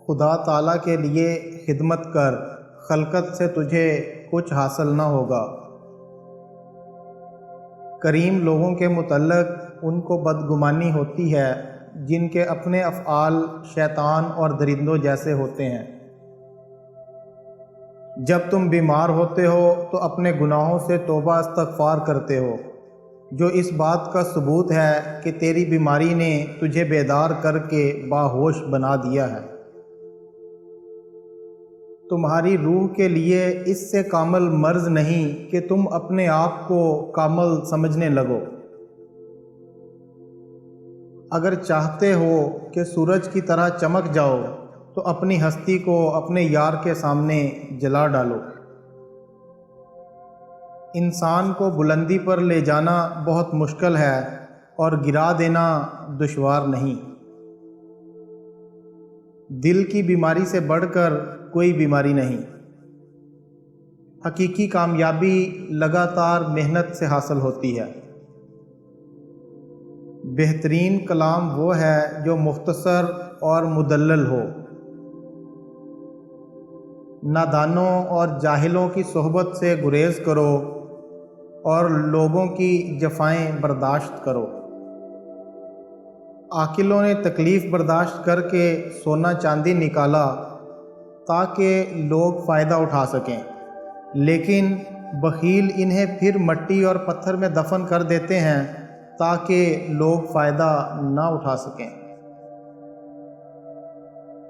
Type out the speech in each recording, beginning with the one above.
خدا تعالیٰ کے لیے خدمت کر، خلقت سے تجھے کچھ حاصل نہ ہوگا۔ کریم لوگوں کے متعلق ان کو بدگمانی ہوتی ہے جن کے اپنے افعال شیطان اور درندوں جیسے ہوتے ہیں۔ جب تم بیمار ہوتے ہو تو اپنے گناہوں سے توبہ استغفار کرتے ہو، جو اس بات کا ثبوت ہے کہ تیری بیماری نے تجھے بیدار کر کے باہوش بنا دیا ہے۔ تمہاری روح کے لیے اس سے کامل مرض نہیں کہ تم اپنے آپ کو کامل سمجھنے لگو۔ اگر چاہتے ہو کہ سورج کی طرح چمک جاؤ تو اپنی ہستی کو اپنے یار کے سامنے جلا ڈالو۔ انسان کو بلندی پر لے جانا بہت مشکل ہے اور گرا دینا دشوار نہیں۔ دل کی بیماری سے بڑھ کر کوئی بیماری نہیں۔ حقیقی کامیابی لگاتار محنت سے حاصل ہوتی ہے۔ بہترین کلام وہ ہے جو مختصر اور مدلل ہو۔ نادانوں اور جاہلوں کی صحبت سے گریز کرو اور لوگوں کی جفائیں برداشت کرو۔ عاقلوں نے تکلیف برداشت کر کے سونا چاندی نکالا تاکہ لوگ فائدہ اٹھا سکیں، لیکن بخیل انہیں پھر مٹی اور پتھر میں دفن کر دیتے ہیں تاکہ لوگ فائدہ نہ اٹھا سکیں۔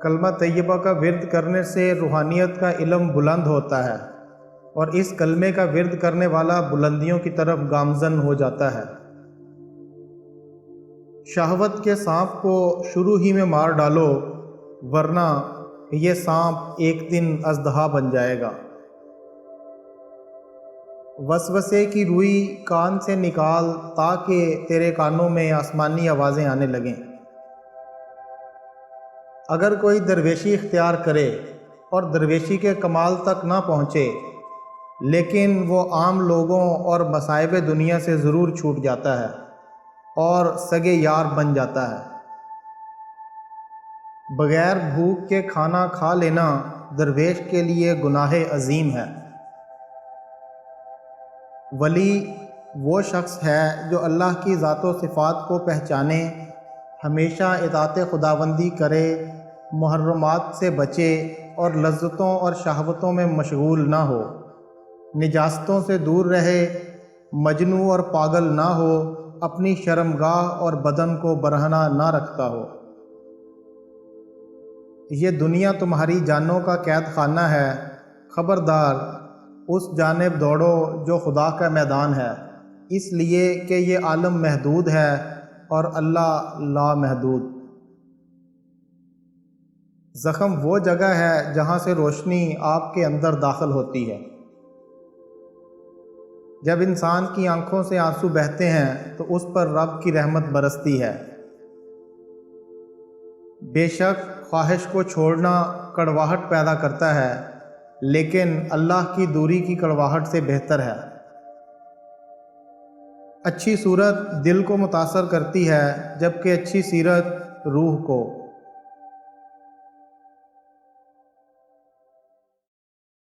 کلمہ طیبہ کا ورد کرنے سے روحانیت کا علم بلند ہوتا ہے اور اس کلمے کا ورد کرنے والا بلندیوں کی طرف گامزن ہو جاتا ہے۔ شہوت کے سانپ کو شروع ہی میں مار ڈالو، ورنہ یہ سانپ ایک دن اژدہا بن جائے گا۔ وسوسے کی روئی کان سے نکال تاکہ تیرے کانوں میں آسمانی آوازیں آنے لگیں۔ اگر کوئی درویشی اختیار کرے اور درویشی کے کمال تک نہ پہنچے، لیکن وہ عام لوگوں اور مصائب دنیا سے ضرور چھوٹ جاتا ہے اور سگے یار بن جاتا ہے۔ بغیر بھوک کے کھانا کھا لینا درویش کے لیے گناہ عظیم ہے۔ ولی وہ شخص ہے جو اللہ کی ذات و صفات کو پہچانے، ہمیشہ اطاعت خداوندی کرے، محرمات سے بچے اور لذتوں اور شہوتوں میں مشغول نہ ہو، نجاستوں سے دور رہے، مجنوں اور پاگل نہ ہو، اپنی شرمگاہ اور بدن کو برہنہ نہ رکھتا ہو۔ یہ دنیا تمہاری جانوں کا قید خانہ ہے، خبردار اس جانب دوڑو جو خدا کا میدان ہے، اس لیے کہ یہ عالم محدود ہے اور اللہ لامحدود۔ زخم وہ جگہ ہے جہاں سے روشنی آپ کے اندر داخل ہوتی ہے۔ جب انسان کی آنکھوں سے آنسو بہتے ہیں تو اس پر رب کی رحمت برستی ہے۔ بے شک خواہش کو چھوڑنا کڑواہٹ پیدا کرتا ہے، لیکن اللہ کی دوری کی کڑواہٹ سے بہتر ہے۔ اچھی صورت دل کو متاثر کرتی ہے، جبکہ اچھی سیرت روح کو۔